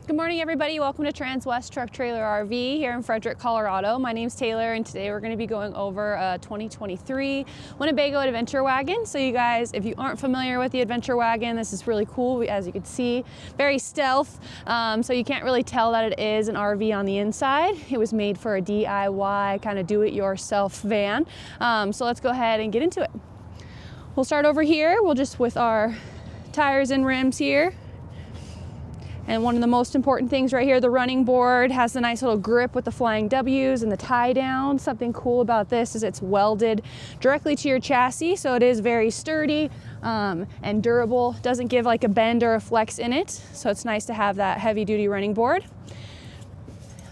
Good morning, everybody. Welcome to Transwest Truck Trailer RV here in Frederick, Colorado. My name's Taylor, and today we're going to be going over a 2023 Winnebago Adventure Wagon. So you guys, if you aren't familiar with the Adventure Wagon, this is really cool. As you can see, very stealth, so you can't really tell that it is an RV on the inside. It was made for a DIY, kind of do-it-yourself van. So let's go ahead and get into it. We'll start over here. We'll just with our tires and rims here. And one of the most important things right here, the running board has a nice little grip with the flying W's and the tie down. Something cool about this is it's welded directly to your chassis, so it is very sturdy and durable. Doesn't give like a bend or a flex in it, so it's nice to have that heavy duty running board.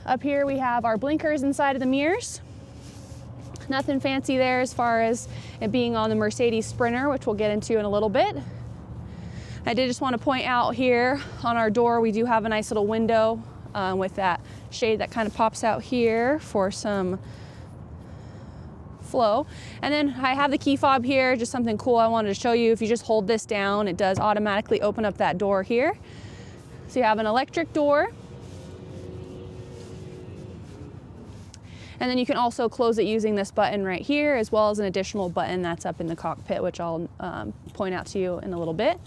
Up here we have our blinkers inside of the mirrors. Nothing fancy there as far as it being on the Mercedes Sprinter, which we'll get into in a little bit. I did just want to point out here on our door, we do have a nice little window with that shade that kind of pops out here for some flow. And then I have the key fob here, just something cool I wanted to show you. If you just hold this down, it does automatically open up that door here. So you have an electric door. And then you can also close it using this button right here, as well as an additional button that's up in the cockpit, which I'll point out to you in a little bit.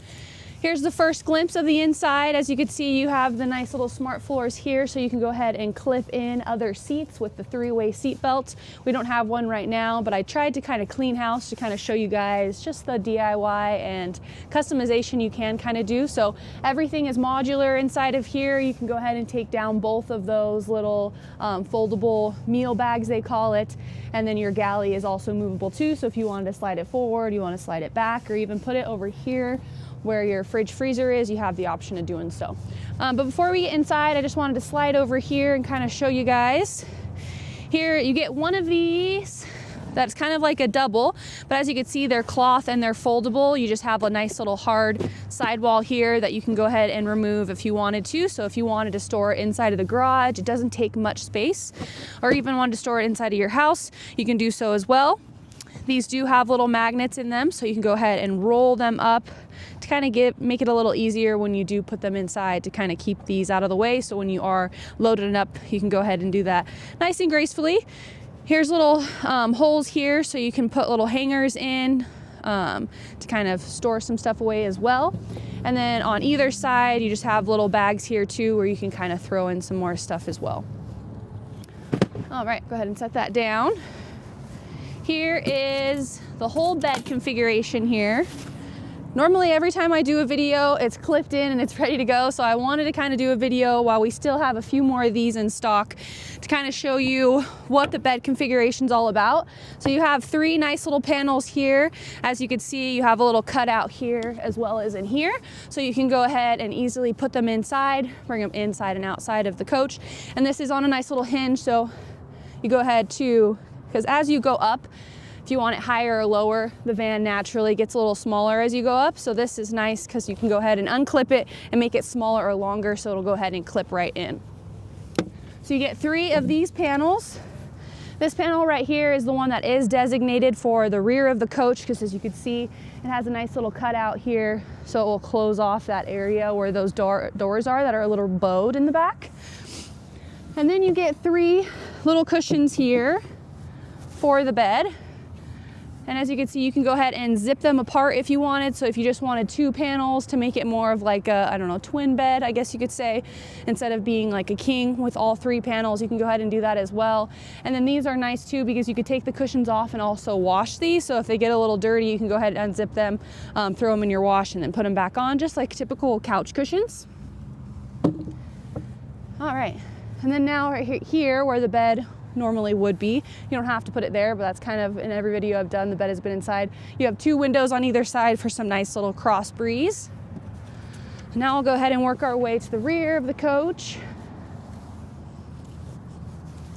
Here's the first glimpse of the inside. As you can see, you have the nice little smart floors here, so you can go ahead and clip in other seats with the three-way seat belts. We don't have one right now, but I tried to kind of clean house to kind of show you guys just the DIY and customization you can kind of do. So everything is modular inside of here. You can go ahead and take down both of those little foldable meal bags, they call it. And then your galley is also movable too. So if you wanted to slide it forward, you want to slide it back, or even put it over here where your fridge freezer is, you have the option of doing so. But before we get inside, I just wanted to slide over here and kind of show you guys. Here you get one of these that's kind of like a double, but as you can see, they're cloth and they're foldable. You just have a nice little hard sidewall here that you can go ahead and remove if you wanted to. So if you wanted to store it inside of the garage, it doesn't take much space, or even wanted to store it inside of your house, you can do so as well. These do have little magnets in them, so you can go ahead and roll them up to kind of make it a little easier when you do put them inside, to kind of keep these out of the way. So when you are loading it up, you can go ahead and do that nice and gracefully. Here's little holes here, so you can put little hangers in to kind of store some stuff away as well. And then on either side, you just have little bags here too, where you can kind of throw in some more stuff as well. All right, go ahead and set that down. Here is the whole bed configuration here. Normally every time I do a video, it's clipped in and it's ready to go. So I wanted to kind of do a video while we still have a few more of these in stock to kind of show you what the bed configuration is all about. So you have three nice little panels here. As you can see, you have a little cutout here as well as in here. So you can go ahead and easily put them inside, bring them inside and outside of the coach. And this is on a nice little hinge. So you go ahead to, because as you go up, if you want it higher or lower, the van naturally gets a little smaller as you go up. So this is nice because you can go ahead and unclip it and make it smaller or longer, so it'll go ahead and clip right in. So you get three of these panels. This panel right here is the one that is designated for the rear of the coach, because as you can see, it has a nice little cutout here, so it will close off that area where those doors are that are a little bowed in the back. And then you get three little cushions here for the bed. And as you can see, you can go ahead and zip them apart if you wanted. So if you just wanted two panels to make it more of like a, I don't know, twin bed, I guess you could say, instead of being like a king with all three panels, you can go ahead and do that as well. And then these are nice too, because you could take the cushions off and also wash these. So if they get a little dirty, you can go ahead and unzip them, throw them in your wash, and then put them back on, just like typical couch cushions. All right, and then now right here where the bed normally would be, you don't have to put it there, but that's kind of in every video I've done, the bed has been inside. You have two windows on either side for some nice little cross breeze. Now we'll go ahead and work our way to the rear of the coach.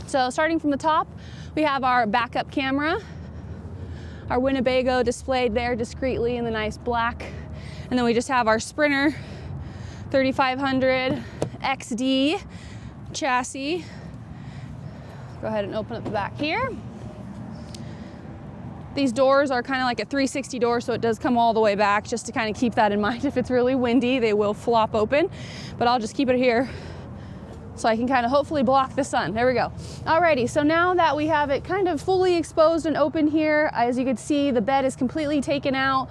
So starting from the top, we have our backup camera, our Winnebago displayed there discreetly in the nice black, and then we just have our Sprinter 3500 XD chassis. Go ahead and open up the back here. These doors are kind of like a 360 door, so it does come all the way back, just to kind of keep that in mind. If it's really windy, they will flop open, but I'll just keep it here so I can kind of hopefully block the sun. There we go. Alrighty, so now that we have it kind of fully exposed and open here, as you can see, the bed is completely taken out.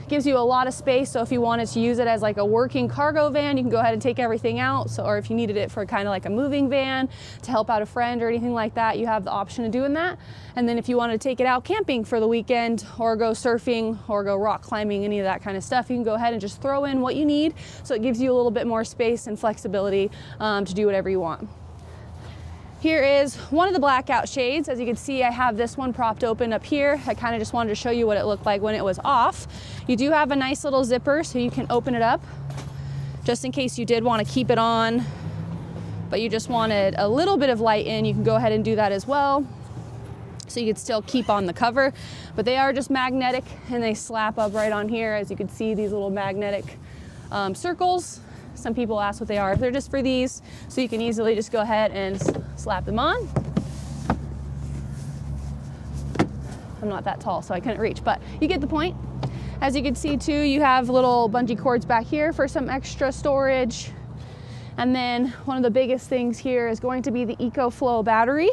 Gives you a lot of space, so if you wanted to use it as like a working cargo van, you can go ahead and take everything out. So, or if you needed it for kind of like a moving van to help out a friend or anything like that, you have the option of doing that. And then if you want to take it out camping for the weekend, or go surfing, or go rock climbing, any of that kind of stuff, you can go ahead and just throw in what you need. So it gives you a little bit more space and flexibility to do whatever you want. Here is one of the blackout shades. As you can see, I have this one propped open up here. I kind of just wanted to show you what it looked like when it was off. You do have a nice little zipper, so you can open it up just in case you did want to keep it on, but you just wanted a little bit of light in. You can go ahead and do that as well. So you could still keep on the cover, but they are just magnetic and they slap up right on here. As you can see, these little magnetic circles. Some people ask what they are. They're just for these, so you can easily just go ahead and slap them on. I'm not that tall, so I couldn't reach, but you get the point. As you can see too, you have little bungee cords back here for some extra storage. And then one of the biggest things here is going to be the EcoFlow battery.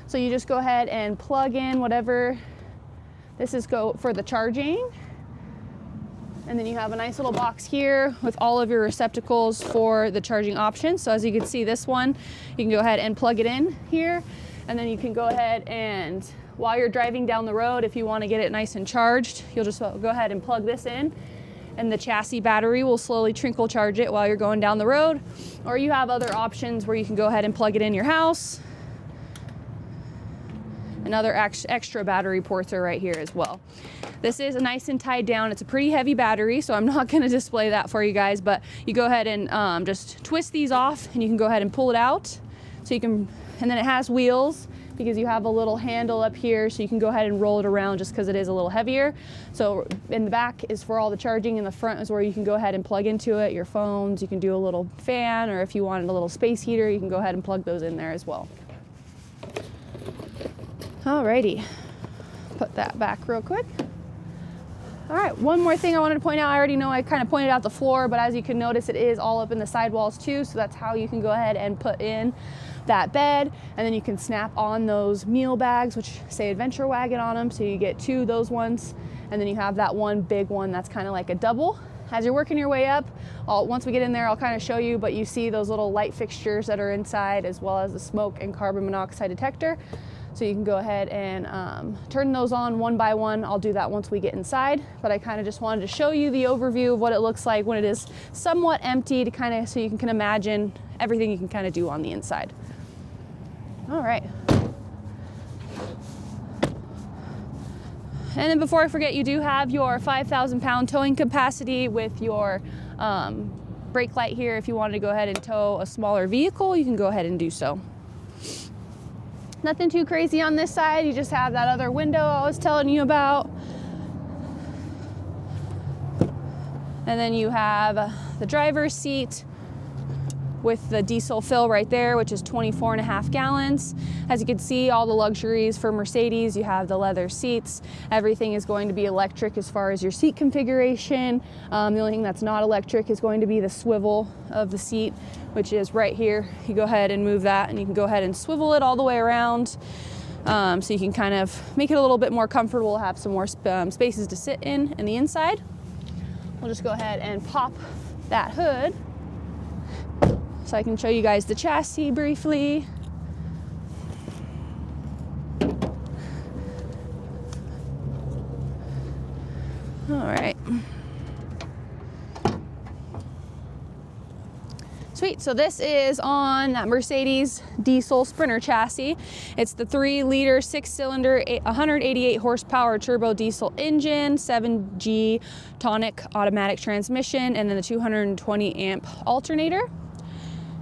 So you just go ahead and plug in whatever, this is go for the charging. And then you have a nice little box here with all of your receptacles for the charging options. So as you can see, this one, you can go ahead and plug it in here. And then you can go ahead and, while you're driving down the road, if you want to get it nice and charged, you'll just go ahead and plug this in. And the chassis battery will slowly trickle charge it while you're going down the road. Or you have other options where you can go ahead and plug it in your house. And other extra battery ports are right here as well. This is nice and tied down. It's a pretty heavy battery, so I'm not going to display that for you guys, but you go ahead and just twist these off and you can go ahead and pull it out. So you can, and then it has wheels because you have a little handle up here, so you can go ahead and roll it around just because it is a little heavier. So in the back is for all the charging, in the front is where you can go ahead and plug into it, your phones, you can do a little fan, or if you wanted a little space heater, you can go ahead and plug those in there as well. Alrighty, put that back real quick. All right, one more thing I wanted to point out. I already know I kind of pointed out the floor, but as you can notice, it is all up in the sidewalls too, so that's how you can go ahead and put in that bed, and then you can snap on those meal bags, which say Adventure Wagon on them, so you get two of those ones, and then you have that one big one that's kind of like a double. As you're working your way up, once we get in there, I'll kind of show you, but you see those little light fixtures that are inside, as well as the smoke and carbon monoxide detector. So you can go ahead and turn those on one by one. I'll do that once we get inside, but I kind of just wanted to show you the overview of what it looks like when it is somewhat empty, to kind of, so you can imagine everything you can kind of do on the inside. All right. And then before I forget, you do have your 5,000 pound towing capacity with your brake light here. If you wanted to go ahead and tow a smaller vehicle, you can go ahead and do so. Nothing too crazy on this side. You just have that other window I was telling you about. And then you have the driver's seat with the diesel fill right there, which is 24.5 gallons. As you can see, all the luxuries for Mercedes, you have the leather seats. Everything is going to be electric as far as your seat configuration. The only thing that's not electric is going to be the swivel of the seat, which is right here. You go ahead and move that, and you can go ahead and swivel it all the way around. So you can kind of make it a little bit more comfortable, have some more spaces to sit in the inside. We'll just go ahead and pop that hood so I can show you guys the chassis briefly. All right. Sweet, so this is on that Mercedes diesel Sprinter chassis. It's the 3-liter, 6-cylinder, 188 horsepower turbo diesel engine, 7G tonic automatic transmission, and then the 220 amp alternator.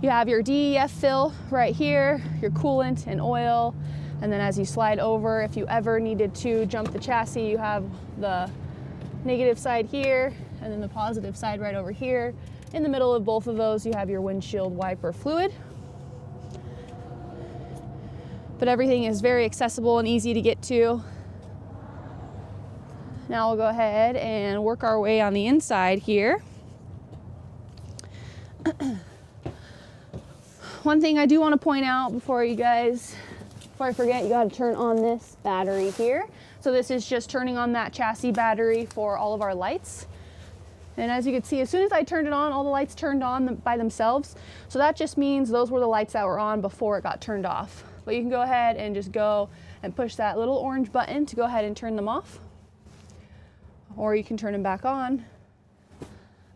You have your DEF fill right here, your coolant and oil, and then as you slide over, if you ever needed to jump the chassis, you have the negative side here, and then the positive side right over here. In the middle of both of those, you have your windshield wiper fluid. But everything is very accessible and easy to get to. Now we'll go ahead and work our way on the inside here. one thing I do want to point out before I forget, you got to turn on this battery here. So this is just turning on that chassis battery for all of our lights. And as you can see, as soon as I turned it on, all the lights turned on by themselves. So that just means those were the lights that were on before it got turned off. But you can go ahead and just go and push that little orange button to go ahead and turn them off. Or you can turn them back on.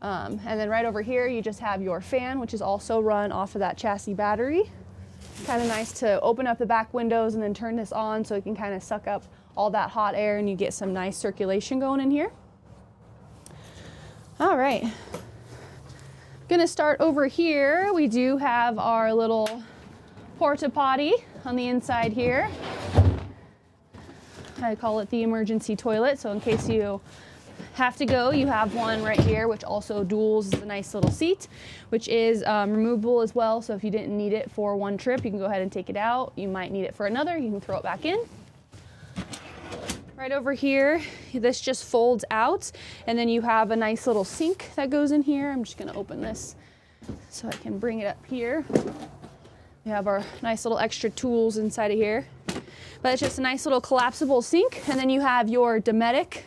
And then right over here, you just have your fan, which is also run off of that chassis battery. Kind of nice to open up the back windows and then turn this on so it can kind of suck up all that hot air and you get some nice circulation going in here. All right, gonna start over here. We do have our little porta potty on the inside here. I call it the emergency toilet, so in case you have to go, you have one right here, which also duals as a nice little seat, which is removable as well. So if you didn't need it for one trip, you can go ahead and take it out. You might need it for another, you can throw it back in. Right over here, this just folds out, and then you have a nice little sink that goes in here. I'm just gonna open this so I can bring it up here. We have our nice little extra tools inside of here. But it's just a nice little collapsible sink, and then you have your Dometic.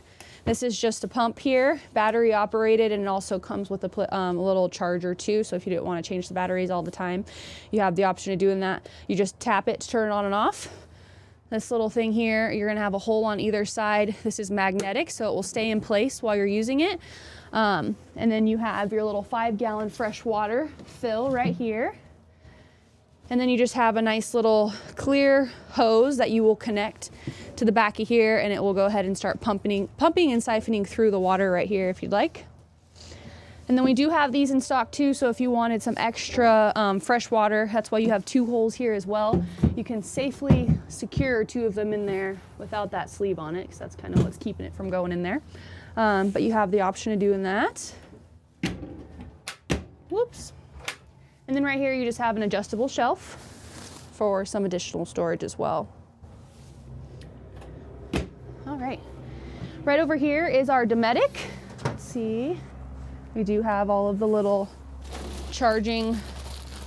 This is just a pump here, battery operated, and it also comes with a little charger too. So if you didn't want to change the batteries all the time, you have the option of doing that. You just tap it to turn it on and off. This little thing here, you're gonna have a hole on either side. This is magnetic, so it will stay in place while you're using it. And then you have your little 5-gallon fresh water fill right here. And then you just have a nice little clear hose that you will connect to the back of here, and it will go ahead and start pumping and siphoning through the water right here if you'd like. And then we do have these in stock too, so if you wanted some extra fresh water, that's why you have 2 holes here as well. You can safely secure 2 of them in there without that sleeve on it, because that's kind of what's keeping it from going in there. But you have the option of doing that. Whoops. And then right here, you just have an adjustable shelf for some additional storage as well. All right. Right over here is our Dometic. Let's see. We do have all of the little charging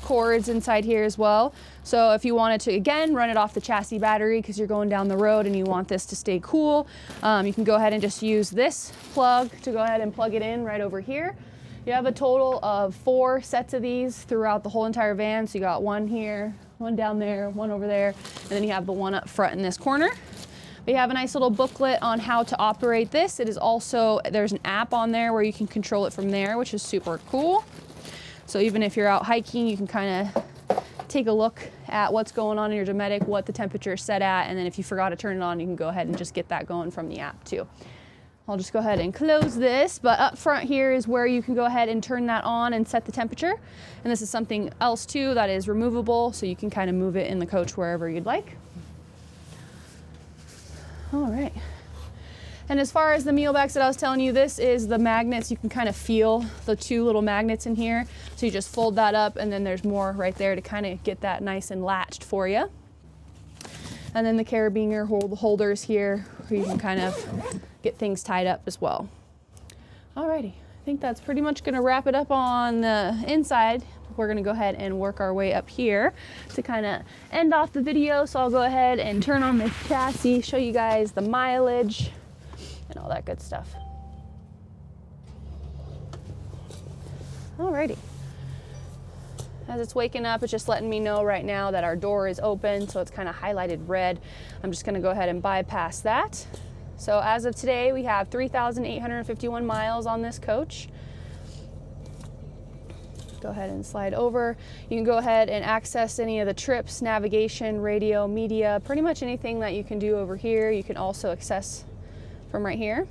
cords inside here as well. So if you wanted to, again, run it off the chassis battery because you're going down the road and you want this to stay cool, you can go ahead and just use this plug to go ahead and plug it in right over here. You have a total of 4 sets of these throughout the whole entire van. So you got one here, one down there, one over there, and then you have the one up front in this corner. We have a nice little booklet on how to operate this. It is also, there's an app on there where you can control it from there, which is super cool. So even if you're out hiking, you can kind of take a look at what's going on in your Dometic, what the temperature is set at, and then if you forgot to turn it on, you can go ahead and just get that going from the app too. I'll just go ahead and close this, but up front here is where you can go ahead and turn that on and set the temperature. And this is something else too that is removable, so you can kind of move it in the coach wherever you'd like. All right. And as far as the meal bags that I was telling you, this is the magnets. You can kind of feel the 2 little magnets in here. So you just fold that up, and then there's more right there to kind of get that nice and latched for you. And then the carabiner holders here, where you can kind of get things tied up as well. Alrighty, I think that's pretty much gonna wrap it up on the inside. We're gonna go ahead and work our way up here to kind of end off the video. So I'll go ahead and turn on this chassis, show you guys the mileage and all that good stuff. Alrighty. As it's waking up, it's just letting me know right now that our door is open, so it's kind of highlighted red. I'm just gonna go ahead and bypass that. So as of today, we have 3,851 miles on this coach. Go ahead and slide over. You can go ahead and access any of the trips, navigation, radio, media, pretty much anything that you can do over here. You can also access from right here.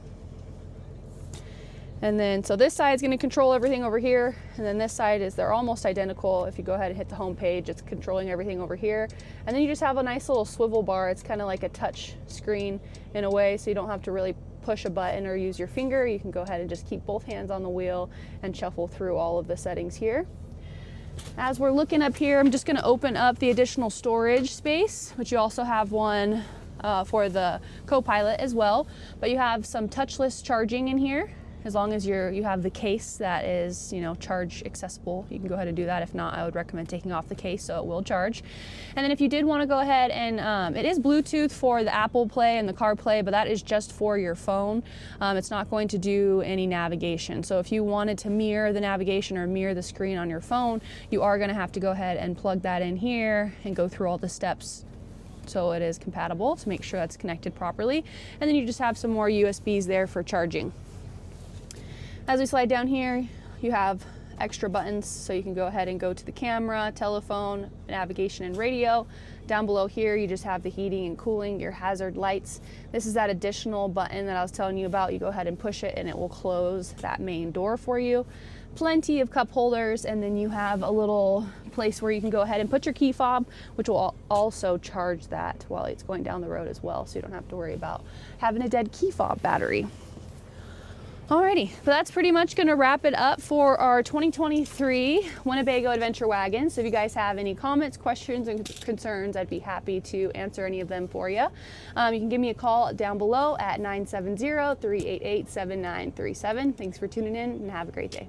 And then, so this side is going to control everything over here, and then this side is, they're almost identical. If you go ahead and hit the home page, it's controlling everything over here. And then you just have a nice little swivel bar. It's kind of like a touch screen in a way, so you don't have to really push a button or use your finger. You can go ahead and just keep both hands on the wheel and shuffle through all of the settings here. As we're looking up here, I'm just going to open up the additional storage space, which you also have one for the co-pilot as well. But you have some touchless charging in here. As long as you have the case that is, you know, charge accessible, you can go ahead and do that. If not, I would recommend taking off the case so it will charge. And then if you did want to go ahead and, it is Bluetooth for the Apple Play and the CarPlay, but that is just for your phone. It's not going to do any navigation. So if you wanted to mirror the navigation or mirror the screen on your phone, you are going to have to go ahead and plug that in here and go through all the steps so it is compatible to make sure that's connected properly. And then you just have some more USBs there for charging. As we slide down here, you have extra buttons, so you can go ahead and go to the camera, telephone, navigation, and radio. Down below here, you just have the heating and cooling, your hazard lights. This is that additional button that I was telling you about. You go ahead and push it and it will close that main door for you. Plenty of cup holders, and then you have a little place where you can go ahead and put your key fob, which will also charge that while it's going down the road as well, so you don't have to worry about having a dead key fob battery. Alrighty, but that's pretty much going to wrap it up for our 2023 Winnebago Adventure Wagon. So if you guys have any comments, questions, and concerns, I'd be happy to answer any of them for you. You can give me a call down below at 970-388-7937. Thanks for tuning in and have a great day.